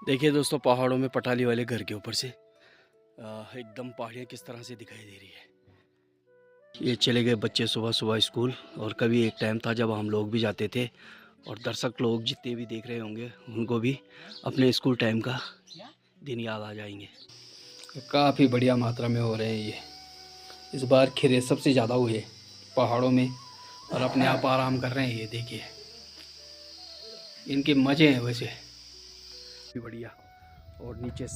देखिए दोस्तों, पहाड़ों में पटाली वाले घर के ऊपर से एकदम पहाड़ियाँ किस तरह से दिखाई दे रही है। ये चले गए बच्चे सुबह सुबह स्कूल। और कभी एक टाइम था जब हम लोग भी जाते थे, और दर्शक लोग जितने भी देख रहे होंगे उनको भी अपने स्कूल टाइम का दिन याद आ जाएंगे। काफ़ी बढ़िया मात्रा में हो रहे हैं ये। इस बार खीरे सबसे ज़्यादा हुए पहाड़ों में, और अपने आप आराम कर रहे हैं। ये देखिए, इनके मज़े हैं वैसे भी बढ़िया। और नीचे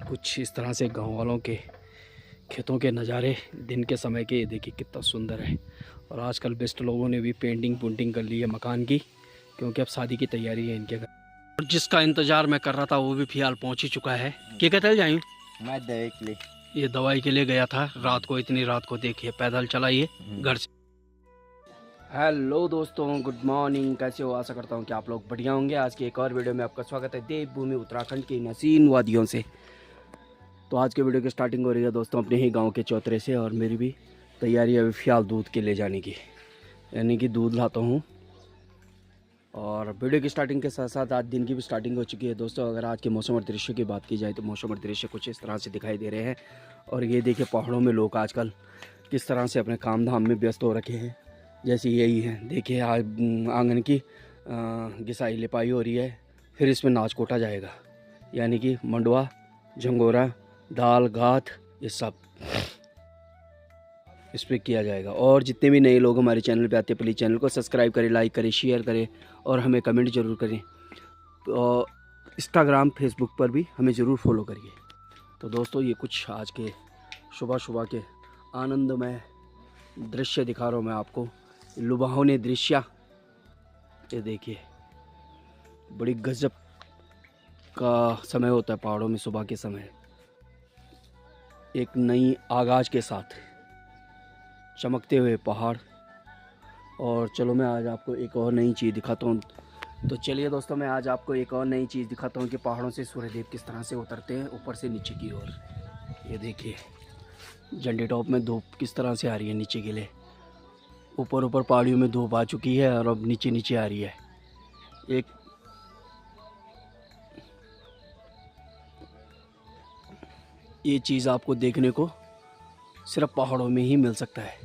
कुछ इस तरह से गांव वालों के खेतों के नज़ारे दिन के समय के, ये देखिए कितना सुंदर है। और आजकल बेस्ट लोगों ने भी पेंटिंग कर ली है मकान की, क्योंकि अब शादी की तैयारी है इनके घर। और जिसका इंतज़ार मैं कर रहा था वो भी फिलहाल पहुंच ही चुका है। क्या कहते हैं जाऊँ? मैं दवाई के लिए ये दवाई के लिए गया था रात को, इतनी रात को देखिए पैदल चला ये घर से। हेलो दोस्तों, गुड मॉर्निंग। कैसे हो? आशा करता हूँ कि आप लोग बढ़िया होंगे। आज की एक और वीडियो में आपका स्वागत है देवभूमि उत्तराखंड की नसीन वादियों से। तो आज के वीडियो की स्टार्टिंग हो रही है दोस्तों अपने ही गांव के चौतरे से। और मेरी भी तैयारी है फिलहाल दूध के ले जाने की, यानी कि दूध लाता हूँ। और वीडियो की स्टार्टिंग के साथ साथ आज दिन की भी स्टार्टिंग हो चुकी है दोस्तों। अगर आज के मौसम और दृश्य की बात की जाए तो मौसम और दृश्य कुछ इस तरह से दिखाई दे रहे हैं। और ये देखिए पहाड़ों में लोग आजकल किस तरह से अपने काम धाम में व्यस्त हो रखे हैं। जैसे यही है, देखिए आज आंगन की घिसाई लिपाई हो रही है। फिर इसमें नाच कोटा जाएगा, यानी कि मंडवा, झंगोरा, दाल घात, ये सब इस पर किया जाएगा। और जितने भी नए लोग हमारे चैनल पे आते हैं प्लीज़ चैनल को सब्सक्राइब करें, लाइक करें, शेयर करें और हमें कमेंट ज़रूर करें। तो इंस्टाग्राम फेसबुक पर भी हमें ज़रूर फॉलो करिए। तो दोस्तों ये कुछ आज के सुबह सुबह के आनंदमय दृश्य दिखा रहा हूँ मैं आपको, लुभावने दृश्य। ये देखिए बड़ी गजब का समय होता है पहाड़ों में सुबह के समय, एक नई आगाज़ के साथ चमकते हुए पहाड़। और चलो मैं आज आपको एक और नई चीज़ दिखाता हूँ। तो चलिए दोस्तों, मैं आज आपको एक और नई चीज़ दिखाता हूँ कि पहाड़ों से सूर्यदेव किस तरह से उतरते हैं ऊपर से नीचे की ओर। ये देखिए झंडे टॉप में धूप किस तरह से आ रही है नीचे के लिए। ऊपर ऊपर पहाड़ियों में धूप आ चुकी है और अब नीचे नीचे आ रही है। एक ये चीज़ आपको देखने को सिर्फ पहाड़ों में ही मिल सकता है।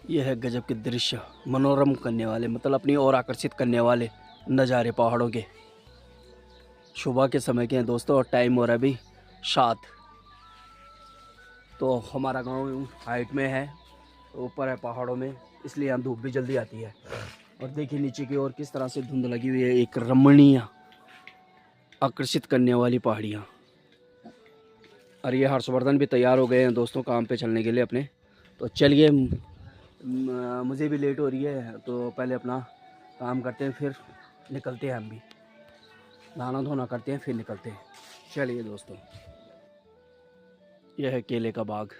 यह है गजब के दृश्य, मनोरम करने वाले, मतलब अपनी ओर आकर्षित करने वाले नज़ारे पहाड़ों के। सुबह के समय के हैं दोस्तों और टाइम हो रहा है अभी 7। तो हमारा गांव हाइट में है, ऊपर है पहाड़ों में, इसलिए यहाँ धूप भी जल्दी आती है। और देखिए नीचे की ओर किस तरह से धुंध लगी हुई है, एक रमणीय आकर्षित करने वाली पहाड़ियाँ। और ये हर्षवर्धन भी तैयार हो गए हैं दोस्तों काम पे चलने के लिए अपने। तो चलिए, मुझे भी लेट हो रही है तो पहले अपना काम करते हैं, फिर निकलते हैं। हम भी नहाना धोना करते हैं फिर निकलते हैं। चलिए दोस्तों, यह है केले का बाग।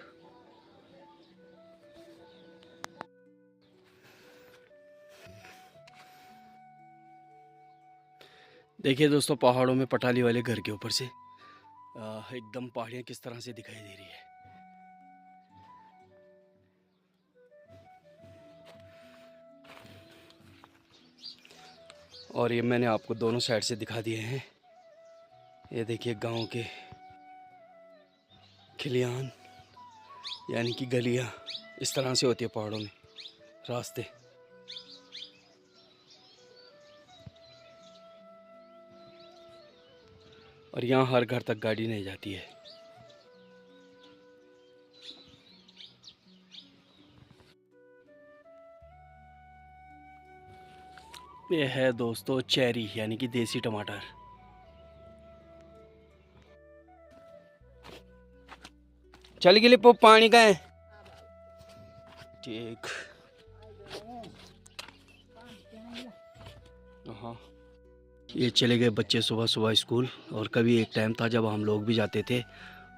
देखिए दोस्तों, पहाड़ों में पटाली वाले घर के ऊपर से एकदम पहाड़ियाँ किस तरह से दिखाई दे रही है। और ये मैंने आपको दोनों साइड से दिखा दिए हैं। ये देखिए गांव के खलिहान, यानी कि गलियां इस तरह से होती है पहाड़ों में, रास्ते। और यहाँ हर घर तक गाड़ी नहीं जाती है। ये है दोस्तों चेरी, यानी कि देसी टमाटर। चल के लिए पानी का है ठीक। हाँ, ये चले गए बच्चे सुबह सुबह स्कूल। और कभी एक टाइम था जब हम लोग भी जाते थे,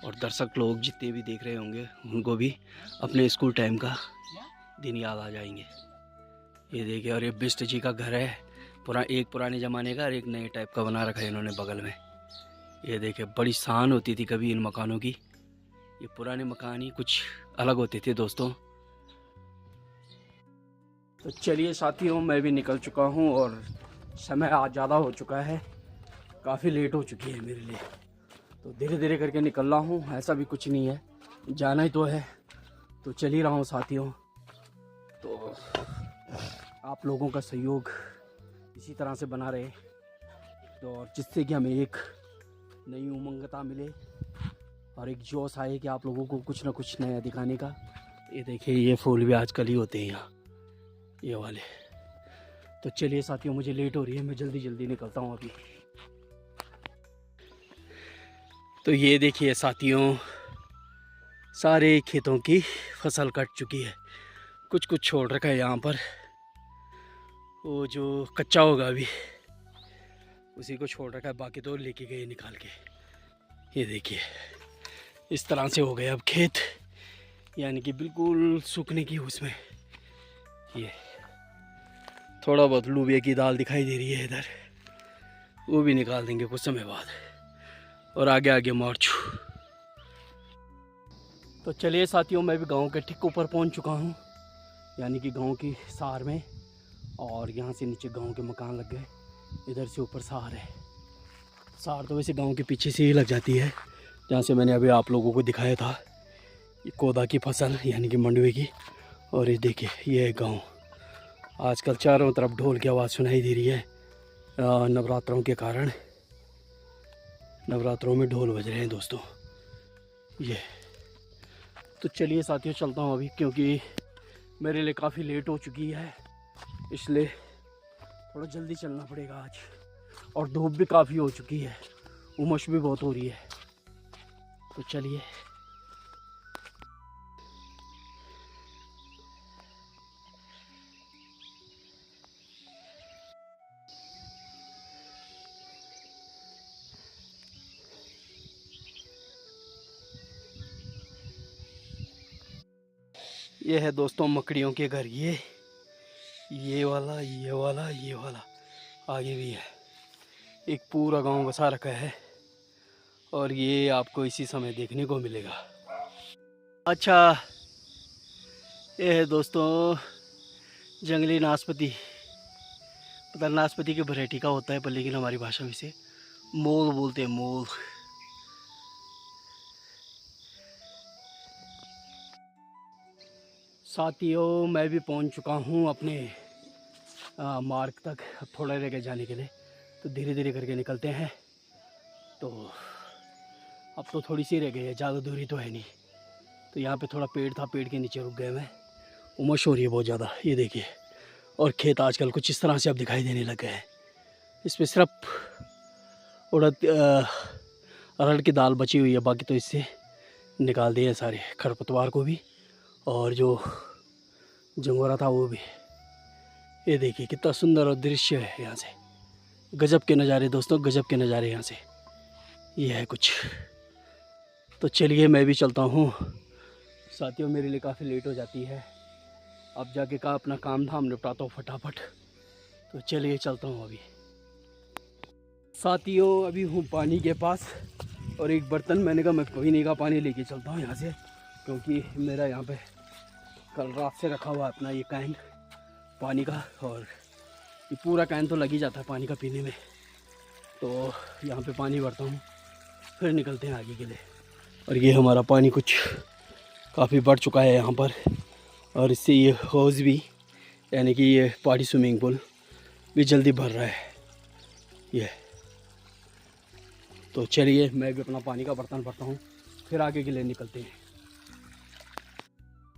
और दर्शक लोग जितने भी देख रहे होंगे उनको भी अपने स्कूल टाइम का दिन याद आ जाएंगे। ये देखिए, और ये बिष्ट जी का घर है, एक पुराने ज़माने का और एक नए टाइप का बना रखा है इन्होंने बगल में। ये देखिए बड़ी शान होती थी कभी इन मकानों की। ये पुराने मकान ही कुछ अलग होते थे दोस्तों। तो चलिए साथियों, मैं भी निकल चुका हूँ और समय आज ज़्यादा हो चुका है, काफ़ी लेट हो चुकी है मेरे लिए। तो धीरे धीरे करके निकल रहा हूँ, ऐसा भी कुछ नहीं है, जाना ही तो है, तो चल ही रहा हूँ साथियों। तो आप लोगों का सहयोग इसी तरह से बना रहे, तो और जिससे कि हमें एक नई उमंगता मिले और एक जोश आए कि आप लोगों को कुछ ना कुछ नया दिखाने का। ये देखिए, ये फूल भी आजकल ही होते हैं यहाँ, ये वाले। तो चलिए साथियों, मुझे लेट हो रही है, मैं जल्दी जल्दी निकलता हूँ अभी। तो ये देखिए साथियों, सारे खेतों की फसल कट चुकी है, कुछ कुछ छोड़ रखा है यहाँ पर, वो जो कच्चा होगा अभी उसी को छोड़ रखा है, बाकी तो लेके गए निकाल के। ये देखिए, इस तरह से हो गए अब खेत, यानी कि बिल्कुल सूखने की उसमें। ये थोड़ा बहुत लूबिया की दाल दिखाई दे रही है इधर, वो भी निकाल देंगे कुछ समय बाद, और आगे आगे मार्च। तो चलिए साथियों, मैं भी गांव के ठीक ऊपर पहुंच चुका हूं, यानी कि गांव की सार में। और यहां से नीचे गांव के मकान लग गए, इधर से ऊपर सार है। सार तो वैसे गांव के पीछे से ही लग जाती है, जहाँ से मैंने अभी आप लोगों को दिखाया था, ये कोदा की फसल यानी कि मंडवे की। और ये देखिए, ये है गाँव। आजकल चारों तरफ ढोल की आवाज़ सुनाई दे रही है, नवरात्रों के कारण। नवरात्रों में ढोल बज रहे हैं दोस्तों ये। तो चलिए साथियों, चलता हूँ अभी, क्योंकि मेरे लिए काफ़ी लेट हो चुकी है, इसलिए थोड़ा जल्दी चलना पड़ेगा आज। और धूप भी काफ़ी हो चुकी है, उमस भी बहुत हो रही है। तो चलिए। ये है दोस्तों मकड़ियों के घर, ये वाला, ये वाला, ये वाला, आगे भी है। एक पूरा गांव बसा रखा है, और ये आपको इसी समय देखने को मिलेगा। अच्छा, ये है दोस्तों जंगली नाशपाती। पता नाशपाती की वैरायटी का होता है, पर लेकिन हमारी भाषा में इसे मोल बोलते हैं, मोल। साथियों, मैं भी पहुंच चुका हूं अपने मार्ग तक, अब थोड़ा रह गया जाने के लिए, तो धीरे धीरे करके निकलते हैं। तो अब तो थोड़ी सी रह गई है, ज़्यादा दूरी तो है नहीं। तो यहाँ पे थोड़ा पेड़ था, पेड़ के नीचे रुक गए मैं, उमस हो रही है बहुत ज़्यादा, ये देखिए। और खेत आजकल कुछ इस तरह से अब दिखाई देने लग गए हैं, इस पर सिर्फ उड़द अरहर की दाल बची हुई है, बाकी तो इससे निकाल दिए सारे खरपतवार को भी, और जो जंगोरा था वो भी। ये देखिए कितना सुंदर और दृश्य है यहाँ से, गजब के नज़ारे दोस्तों, गजब के नज़ारे यहाँ से। ये है कुछ। तो चलिए मैं भी चलता हूँ साथियों, मेरे लिए काफ़ी लेट हो जाती है, अब जाके का अपना काम धाम निपटाता हूँ फटाफट। तो चलिए चलता हूँ अभी साथियों। अभी हूँ पानी के पास, और एक बर्तन मैंने कहा मैं कोई नहीं का पानी लेके चलता हूँ यहाँ से, क्योंकि मेरा यहाँ पे कल रात से रखा हुआ अपना ये कैन पानी का, और ये पूरा कैन तो लग ही जाता है पानी का पीने में। तो यहाँ पे पानी भरता हूँ, फिर निकलते हैं आगे के लिए। और ये हमारा पानी कुछ काफ़ी बढ़ चुका है यहाँ पर, और इससे ये हौज़ भी, यानी कि ये पहाड़ी स्विमिंग पूल भी जल्दी भर रहा है ये। तो चलिए मैं भी अपना पानी का बर्तन भरता हूँ, फिर आगे के लिए निकलते हैं।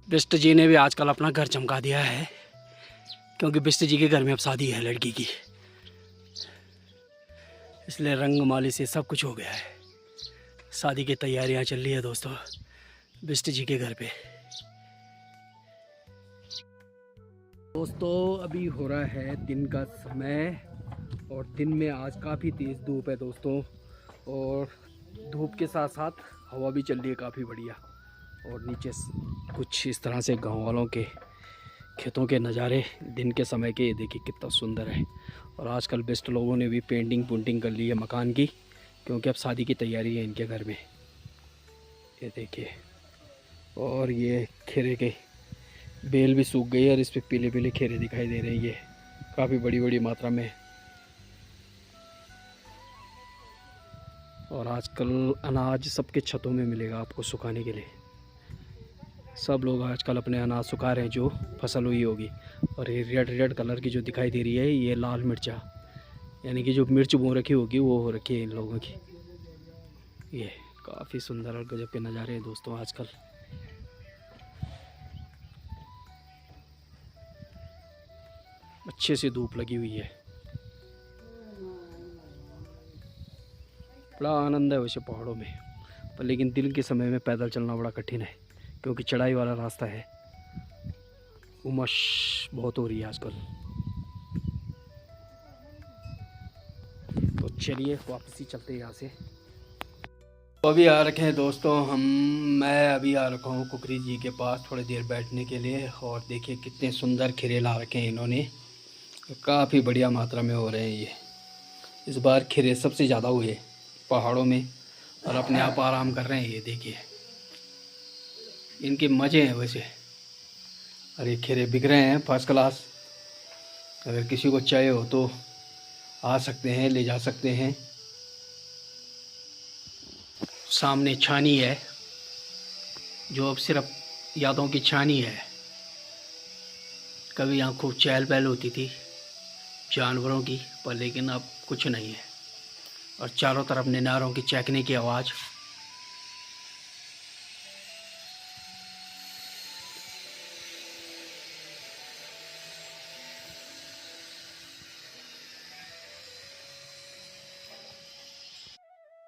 बिष्ट जी ने भी आजकल अपना घर चमका दिया है, क्योंकि बिष्ट जी के घर में अब शादी है लड़की की, इसलिए रंगमाली से सब कुछ हो गया है। शादी की तैयारियां चल रही है दोस्तों बिष्ट जी के घर पे। दोस्तों अभी हो रहा है दिन का समय, और दिन में आज काफ़ी तेज़ धूप है दोस्तों, और धूप के साथ साथ हवा भी चल रही है काफ़ी बढ़िया। और नीचे कुछ इस तरह से गांव वालों के खेतों के नज़ारे दिन के समय के, देखिए कितना सुंदर है। और आजकल बेस्ट लोगों ने भी पेंटिंग कर ली है मकान की, क्योंकि अब शादी की तैयारी है इनके घर में। ये देखिए और ये खीरे के बेल भी सूख गई है और इस पे पीले पीले खीरे दिखाई दे रहे हैं। ये काफ़ी बड़ी बड़ी मात्रा में। और आजकल अनाज सबके छतों में मिलेगा आपको सुखाने के लिए। सब लोग आजकल अपने अनाज सुखा रहे हैं जो फसल हुई होगी। और ये रेड रेड कलर की जो दिखाई दे रही है ये लाल मिर्चा, यानी कि जो मिर्च बो रखी होगी वो हो रखी है इन लोगों की। ये काफ़ी सुंदर और गजब के नज़ारे हैं दोस्तों आजकल। अच्छे से धूप लगी हुई है। बड़ा आनंद है वैसे पहाड़ों में, पर लेकिन दिन के समय में पैदल चलना बड़ा कठिन है क्योंकि चढ़ाई वाला रास्ता है। उमस बहुत हो रही है आजकल। तो चलिए वापसी चलते हैं यहाँ से। तो अभी आ रखे हैं दोस्तों मैं अभी आ रखा हूँ कुकरी जी के पास थोड़ी देर बैठने के लिए। और देखिए कितने सुंदर खीरे ला रखे हैं इन्होंने, काफ़ी बढ़िया मात्रा में हो रहे हैं ये। इस बार खीरे सबसे ज़्यादा हुए पहाड़ों में और अपने आप आराम कर रहे हैं। ये देखिए इनके मज़े हैं वैसे। अरे खीरे बिक रहे हैं फर्स्ट क्लास। अगर किसी को चाहिए हो तो आ सकते हैं, ले जा सकते हैं। सामने छानी है जो अब सिर्फ यादों की छानी है। कभी यहाँ खूब चहल पहल होती थी जानवरों की, पर लेकिन अब कुछ नहीं है। और चारों तरफ निनारों की चहकने की आवाज़।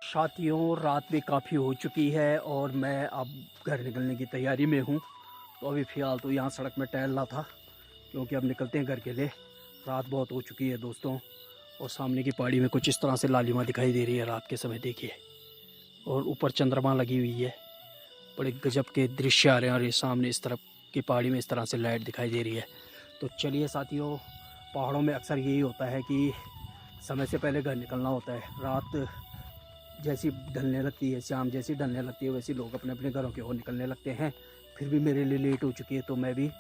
साथियों रात भी काफ़ी हो चुकी है और मैं अब घर निकलने की तैयारी में हूँ। तो अभी फ़िलहाल तो यहाँ सड़क में टहल रहा था क्योंकि अब निकलते हैं घर के लिए। रात बहुत हो चुकी है दोस्तों। और सामने की पहाड़ी में कुछ इस तरह से लालिमा दिखाई दे रही है रात के समय, देखिए। और ऊपर चंद्रमा लगी हुई है। बड़े गजब के दृश्य आ रहे हैं। और ये सामने इस तरफ की पहाड़ी में इस तरह से लाइट दिखाई दे रही है। तो चलिए साथियों, पहाड़ों में अक्सर यही होता है कि समय से पहले घर निकलना होता है। रात जैसी ढलने लगती है, शाम जैसी ढलने लगती है, वैसे लोग अपने अपने घरों की ओर निकलने लगते हैं। फिर भी मेरे लिए लेट हो चुकी है तो मैं भी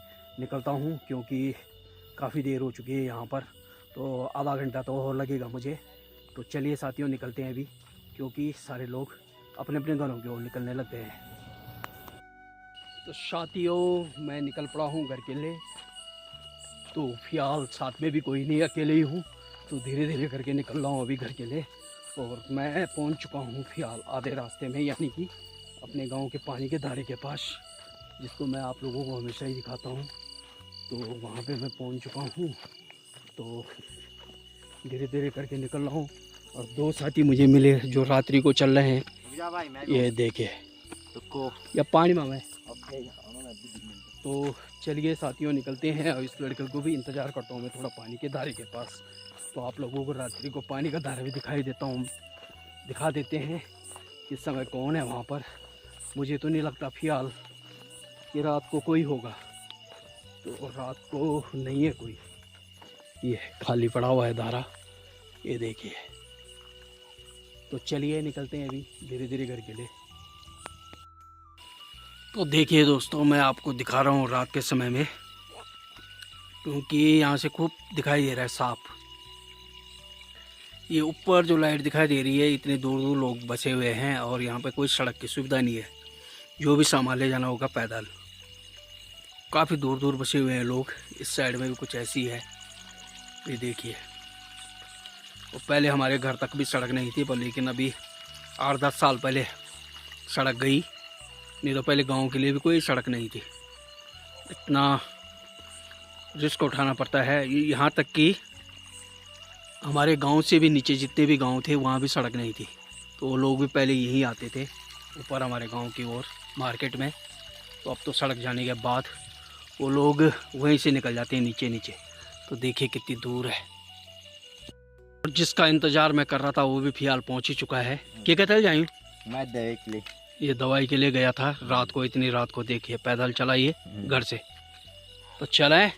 निकलता हूँ क्योंकि काफ़ी देर हो चुकी है यहाँ पर। तो आधा घंटा तो और लगेगा मुझे। तो चलिए साथियों निकलते हैं अभी, क्योंकि सारे लोग अपने अपने घरों की ओर निकलने लगते हैं। तो साथियों मैं निकल पड़ा हूँ घर के लिए। तो फिलहाल साथ में भी कोई नहीं, अकेले ही हूँ। तो धीरे धीरे करके निकल रहा हूँ अभी घर के लिए। और मैं पहुँच चुका हूँ फिलहाल आधे रास्ते में, यानी कि अपने गांव के पानी के धारे के पास, जिसको मैं आप लोगों को हमेशा ही दिखाता हूँ। तो वहाँ पे मैं पहुँच चुका हूँ। तो धीरे धीरे करके निकल रहा हूँ। और दो साथी मुझे मिले जो रात्रि को चल रहे हैं। ये देखिए या पानी में मैं। तो चलिए साथियों निकलते हैं। और इस लड़के को भी इंतज़ार करता हूँ मैं थोड़ा पानी के धारे के पास। तो आप लोगों को रात्रि को पानी का धारा भी दिखाई देता हूँ, दिखा देते हैं इस समय कौन है वहाँ पर। मुझे तो नहीं लगता फिलहाल कि रात को कोई होगा। तो रात को नहीं है कोई, ये खाली पड़ा हुआ है धारा, ये देखिए। तो चलिए निकलते हैं अभी धीरे धीरे घर के लिए। तो देखिए दोस्तों मैं आपको दिखा रहा हूँ रात के समय में, क्योंकि यहाँ से खूब दिखाई दे रहा है साफ। ये ऊपर जो लाइट दिखाई दे रही है, इतने दूर दूर लोग बसे हुए हैं और यहाँ पे कोई सड़क की सुविधा नहीं है। जो भी सामान ले जाना होगा पैदल। काफ़ी दूर दूर बसे हुए हैं लोग। इस साइड में भी कुछ ऐसी है, ये देखिए। और पहले हमारे घर तक भी सड़क नहीं थी, पर लेकिन अभी 8-10 साल पहले सड़क गई, नहीं तो पहले गांव के लिए भी कोई सड़क नहीं थी। इतना रिस्क उठाना पड़ता है। यहाँ तक कि हमारे गांव से भी नीचे जितने भी गांव थे वहाँ भी सड़क नहीं थी। तो वो लोग भी पहले यहीं आते थे ऊपर हमारे गांव की ओर मार्केट में। तो अब तो सड़क जाने के बाद वो लोग वहीं से निकल जाते हैं नीचे नीचे। तो देखिए कितनी दूर है। और जिसका इंतज़ार मैं कर रहा था वो भी फिलहाल पहुंच ही चुका है। क्या कहते हैं जाऊँ? मैं दवाई के लिए, ये दवाई के लिए गया था रात को। इतनी रात को देखिए पैदल चला ये घर से। तो चला है।